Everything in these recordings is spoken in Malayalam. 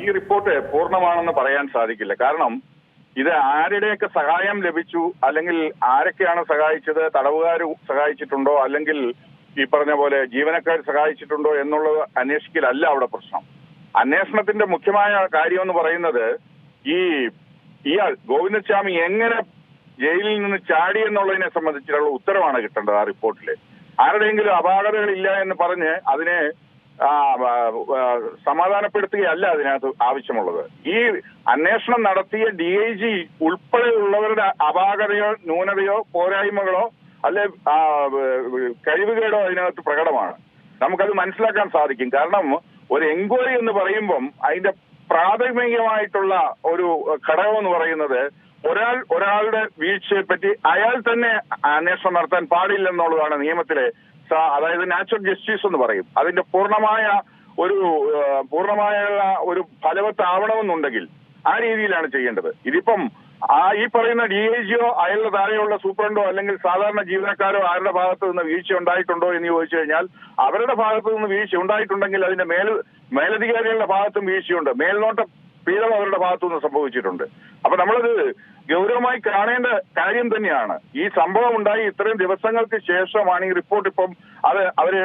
ഈ റിപ്പോർട്ട് പൂർണ്ണമാണെന്ന് പറയാൻ സാധിക്കില്ല. കാരണം ഇത് ആരുടെയൊക്കെ സഹായം ലഭിച്ചു, അല്ലെങ്കിൽ ആരൊക്കെയാണ് സഹായിച്ചത്, തടവുകാർ സഹായിച്ചിട്ടുണ്ടോ, അല്ലെങ്കിൽ ഈ പറഞ്ഞ പോലെ ജീവനക്കാർ സഹായിച്ചിട്ടുണ്ടോ എന്നുള്ളത് അന്വേഷിക്കലല്ല അവിടെ പ്രശ്നം. അന്വേഷണത്തിന്റെ മുഖ്യമായ കാര്യം എന്ന് പറയുന്നത് ഇയാൾ ഗോവിന്ദസ്വാമി എങ്ങനെ ജയിലിൽ നിന്ന് ചാടി എന്നുള്ളതിനെ സംബന്ധിച്ചുള്ള ഉത്തരവാണ് കിട്ടേണ്ടത്. ആ റിപ്പോർട്ടിൽ ആരുടെയെങ്കിലും അപാകതകളില്ല എന്ന് പറഞ്ഞ് അതിനെ സമാധാനപ്പെടുത്തുകയല്ല അതിനകത്ത് ആവശ്യമുള്ളത്. ഈ അന്വേഷണം നടത്തിയ DIG ഉൾപ്പെടെയുള്ളവരുടെ അപാകതയോ ന്യൂനതയോ പോരായ്മകളോ അല്ലെ കഴിവുകേടോ അതിനകത്ത് പ്രകടമാണ്. നമുക്കത് മനസ്സിലാക്കാൻ സാധിക്കും. കാരണം ഒരു എൻക്വയറി എന്ന് പറയുമ്പം അതിന്റെ പ്രാഥമികമായിട്ടുള്ള ഒരു ഘടകം എന്ന് പറയുന്നത് ഒരാളുടെ വീഴ്ചയെപ്പറ്റി അയാൾ തന്നെ അന്വേഷണം നടത്താൻ പാടില്ലെന്നുള്ളതാണ് നിയമത്തിലെ, അതായത് നാച്ചുറൽ ജസ്റ്റിസ് എന്ന് പറയും. അതിന്റെ പൂർണ്ണമായ ഒരു ഫലവത്താവണമെന്നുണ്ടെങ്കിൽ ആ രീതിയിലാണ് ചെയ്യേണ്ടത്. ഇതിപ്പം ഈ പറയുന്ന DIGയോ അയാളുടെ താഴെയുള്ള സൂപ്രണ്ടോ അല്ലെങ്കിൽ സാധാരണ ജീവനക്കാരോ ആരുടെ ഭാഗത്ത് നിന്ന് വീഴ്ച ഉണ്ടായിട്ടുണ്ടോ എന്ന് ചോദിച്ചു കഴിഞ്ഞാൽ അവരുടെ ഭാഗത്ത് നിന്ന് വീഴ്ച ഉണ്ടായിട്ടുണ്ടെങ്കിൽ അതിന്റെ മേലധികാരികളുടെ ഭാഗത്തും വീഴ്ചയുണ്ട്, മേൽനോട്ട പീഡനം അവരുടെ ഭാഗത്തുനിന്ന് സംഭവിച്ചിട്ടുണ്ട്. അപ്പൊ നമ്മളത് ഗൗരവമായി കാണേണ്ട കാര്യം തന്നെയാണ്. ഈ സംഭവം ഉണ്ടായി ഇത്രയും ദിവസങ്ങൾക്ക് ശേഷമാണ് ഈ റിപ്പോർട്ട് ഇപ്പം അവര്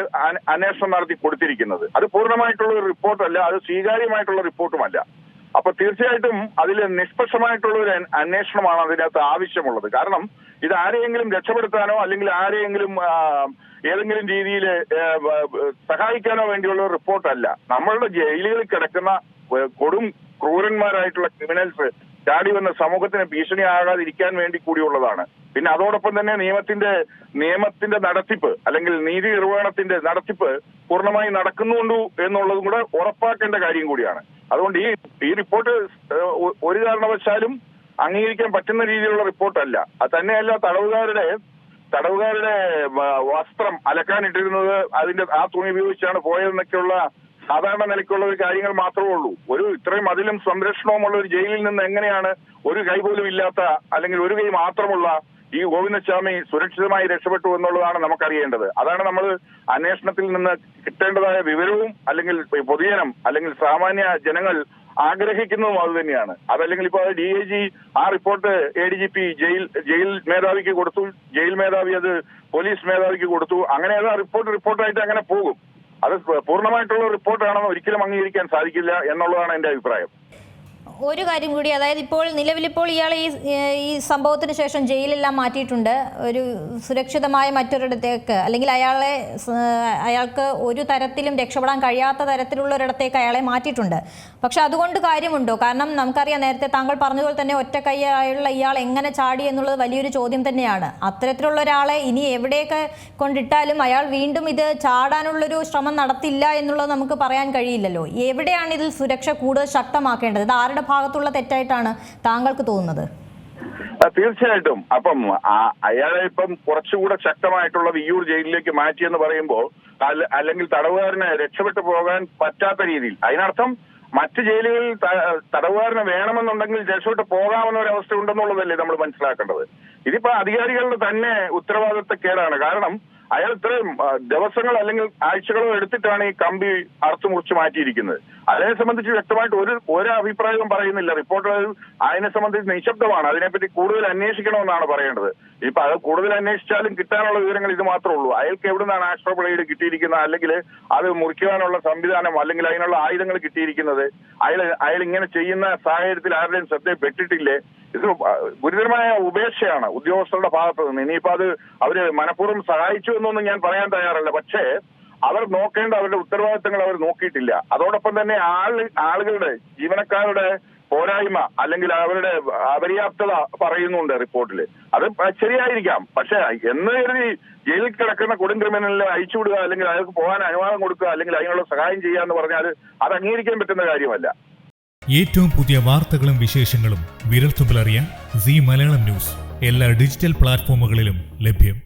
അന്വേഷണം നടത്തി കൊടുത്തിരിക്കുന്നത്. അത് പൂർണ്ണമായിട്ടുള്ള ഒരു റിപ്പോർട്ടല്ല, അത് സ്വീകാര്യമായിട്ടുള്ള റിപ്പോർട്ടുമല്ല. അപ്പൊ തീർച്ചയായിട്ടും അതിൽ നിഷ്പക്ഷമായിട്ടുള്ള ഒരു അന്വേഷണമാണ് അതിനകത്ത് ആവശ്യമുള്ളത്. കാരണം ഇത് ആരെയെങ്കിലും രക്ഷപ്പെടുത്താനോ അല്ലെങ്കിൽ ആരെയെങ്കിലും ഏതെങ്കിലും രീതിയിൽ സഹായിക്കാനോ വേണ്ടിയുള്ള ഒരു റിപ്പോർട്ടല്ല. നമ്മളുടെ ജയിലുകളിൽ കിടക്കുന്ന കൊടും ക്രൂരന്മാരായിട്ടുള്ള ക്രിമിനൽസ് ചാടി വന്ന സമൂഹത്തിന് ഭീഷണിയാകാതിരിക്കാൻ വേണ്ടി കൂടിയുള്ളതാണ്. പിന്നെ അതോടൊപ്പം തന്നെ നിയമത്തിന്റെ നടത്തിപ്പ് അല്ലെങ്കിൽ നീതി നിർവഹണത്തിന്റെ നടത്തിപ്പ് പൂർണ്ണമായി നടക്കുന്നുണ്ടോ എന്നുള്ളതും കൂടെ ഉറപ്പാക്കേണ്ട കാര്യം കൂടിയാണ്. അതുകൊണ്ട് ഈ റിപ്പോർട്ട് ഒരു കാരണവശാലും അംഗീകരിക്കാൻ പറ്റുന്ന രീതിയിലുള്ള റിപ്പോർട്ടല്ല. അത് തന്നെയല്ല, തടവുകാരുടെ വസ്ത്രം അലക്കാനിട്ടിരുന്നത് അതിന്റെ ആ തുണി ഉപയോഗിച്ചാണ് പോയതെന്നൊക്കെയുള്ള സാധാരണ നിലയ്ക്കുള്ള ഒരു കാര്യങ്ങൾ മാത്രമേ ഉള്ളൂ. ഇത്രയും അതിലും സംരക്ഷണവുമുള്ള ഒരു ജയിലിൽ നിന്ന് എങ്ങനെയാണ് ഒരു കൈ പോലും ഇല്ലാത്ത അല്ലെങ്കിൽ ഒരു കൈ മാത്രമുള്ള ഈ ഗോവിന്ദസ്വാമി സുരക്ഷിതമായി രക്ഷപ്പെട്ടു എന്നുള്ളതാണ് നമുക്കറിയേണ്ടത്. അതാണ് നമ്മൾ അന്വേഷണത്തിൽ നിന്ന് കിട്ടേണ്ടതായ വിവരവും അല്ലെങ്കിൽ പൊതുജനം അല്ലെങ്കിൽ സാമാന്യ ജനങ്ങൾ ആഗ്രഹിക്കുന്നതും അത് തന്നെയാണ്. അതല്ലെങ്കിൽ ഇപ്പോൾ DIG ആ റിപ്പോർട്ട് ADGP ജയിൽ മേധാവിക്ക് കൊടുത്തു, ജയിൽ മേധാവി അത് പോലീസ് മേധാവിക്ക് കൊടുത്തു. അങ്ങനെ അത് റിപ്പോർട്ടായിട്ട് അങ്ങനെ പോകും. അത് പൂർണ്ണമായിട്ടുള്ള റിപ്പോർട്ടാണെന്ന് ഒരിക്കലും അംഗീകരിക്കാൻ സാധിക്കില്ല എന്നുള്ളതാണ് എന്റെ അഭിപ്രായം. ഒരു കാര്യം കൂടി, അതായത് നിലവിലിപ്പോൾ ഇയാൾ ഈ സംഭവത്തിന് ശേഷം ജയിലെല്ലാം മാറ്റിയിട്ടുണ്ട്, ഒരു സുരക്ഷിതമായ മറ്റൊരിടത്തേക്ക്, അല്ലെങ്കിൽ അയാൾക്ക് ഒരു തരത്തിലും രക്ഷപ്പെടാൻ കഴിയാത്ത തരത്തിലുള്ള ഒരിടത്തേക്ക് അയാളെ മാറ്റിയിട്ടുണ്ട്. പക്ഷെ അതുകൊണ്ട് കാര്യമുണ്ടോ? കാരണം നമുക്കറിയാം, നേരത്തെ താങ്കൾ പറഞ്ഞതുപോലെ തന്നെ ഒറ്റക്കൈയായുള്ള ഇയാൾ എങ്ങനെ ചാടി എന്നുള്ളത് വലിയൊരു ചോദ്യം തന്നെയാണ്. അത്തരത്തിലുള്ള ഒരാളെ ഇനി എവിടെയൊക്കെ കൊണ്ടിട്ടാലും അയാൾ വീണ്ടും ഇത് ചാടാനുള്ളൊരു ശ്രമം നടത്തില്ല എന്നുള്ളത് നമുക്ക് പറയാൻ കഴിയില്ലല്ലോ. എവിടെയാണ് ഇതിൽ സുരക്ഷ കൂടുതൽ ശക്തമാക്കേണ്ടത്? ഇത് ആരുടെ ഭാഗത്തുള്ള തെറ്റായിട്ടാണ് താങ്കൾക്ക് തോന്നുന്നത്? തീർച്ചയായിട്ടും. അപ്പം അയാളെ ഇപ്പം കുറച്ചുകൂടെ ശക്തമായിട്ടുള്ള വിയ്യൂർ ജയിലിലേക്ക് മാറ്റിയെന്ന് പറയുമ്പോൾ അല്ലെങ്കിൽ തടവുകാരന് രക്ഷപ്പെട്ടു പോകാൻ പറ്റാത്ത രീതിയിൽ, അതിനർത്ഥം മറ്റ് ജയിലുകളിൽ തടവുകാരന് വേണമെന്നുണ്ടെങ്കിൽ രക്ഷപ്പെട്ട് പോകാമെന്ന ഒരു അവസ്ഥ ഉണ്ടെന്നുള്ളതല്ലേ നമ്മൾ മനസ്സിലാക്കേണ്ടത്. ഇതിപ്പോ അധികാരികളുടെ തന്നെ ഉത്തരവാദിത്തക്കേടാണ്. കാരണം അയാൾ ഇത്രയും ദിവസങ്ങൾ അല്ലെങ്കിൽ ആഴ്ചകളോ എടുത്തിട്ടാണ് ഈ കമ്പി അറുത്തു മുറിച്ച് മാറ്റിയിരിക്കുന്നത്. അതിനെ സംബന്ധിച്ച് വ്യക്തമായിട്ട് ഒരു അഭിപ്രായവും പറയുന്നില്ല. റിപ്പോർട്ടുകൾ അതിനെ സംബന്ധിച്ച് നിശബ്ദമാണ്. അതിനെപ്പറ്റി കൂടുതൽ അന്വേഷിക്കണമെന്നാണ് പറയേണ്ടത്. ഇപ്പൊ അത് കൂടുതൽ അന്വേഷിച്ചാലും കിട്ടാനുള്ള വിവരങ്ങൾ ഇത് മാത്രമേ ഉള്ളൂ. അയാൾക്ക് എവിടുന്നാണ് ആസ്ട്രോബ്ലേഡ് കിട്ടിയിരിക്കുന്നത്, അല്ലെങ്കിൽ അത് മുറിക്കുവാനുള്ള സംവിധാനം അല്ലെങ്കിൽ അതിനുള്ള ആയുധങ്ങൾ കിട്ടിയിരിക്കുന്നത്, അയാൾ ഇങ്ങനെ ചെയ്യുന്ന സാഹചര്യത്തിൽ ആരുടെയും ശ്രദ്ധയിൽപ്പെട്ടിട്ടില്ലേ? ഇത് ഗുരുതരമായ ഉപേക്ഷയാണ് ഉദ്യോഗസ്ഥരുടെ ഭാഗത്ത് നിന്ന്. ഇനിയിപ്പോ അവര് മനഃപൂർവ്വം സഹായിച്ചു എന്നൊന്നും ഞാൻ പറയാൻ തയ്യാറല്ല. പക്ഷേ അവർ നോക്കേണ്ട അവരുടെ ഉത്തരവാദിത്തങ്ങൾ അവർ നോക്കിയിട്ടില്ല. അതോടൊപ്പം തന്നെ ആളുകളുടെ ജീവനക്കാരുടെ പോരായ്മ അല്ലെങ്കിൽ അവരുടെ അപര്യാപ്തത പറയുന്നുണ്ട് റിപ്പോർട്ടിൽ. അത് ശരിയായിരിക്കാം. പക്ഷെ എന്ന് കരുതി ജയിലിൽ കിടക്കുന്ന കൊടും ക്രിമിനലിനെ അയച്ചുവിടുക അല്ലെങ്കിൽ അയാൾക്ക് പോകാൻ അനുവാദം കൊടുക്കുക അല്ലെങ്കിൽ അതിനുള്ള സഹായം ചെയ്യുക എന്ന് പറഞ്ഞാൽ അത് അംഗീകരിക്കാൻ പറ്റുന്ന കാര്യമല്ല. ഏറ്റവും പുതിയ വാർത്തകളും വിശേഷങ്ങളും വിരൽത്തുമ്പിലറിയാൻ സീ മലയാളം ന്യൂസ് എല്ലാ ഡിജിറ്റൽ പ്ലാറ്റ്ഫോമുകളിലും ലഭ്യം.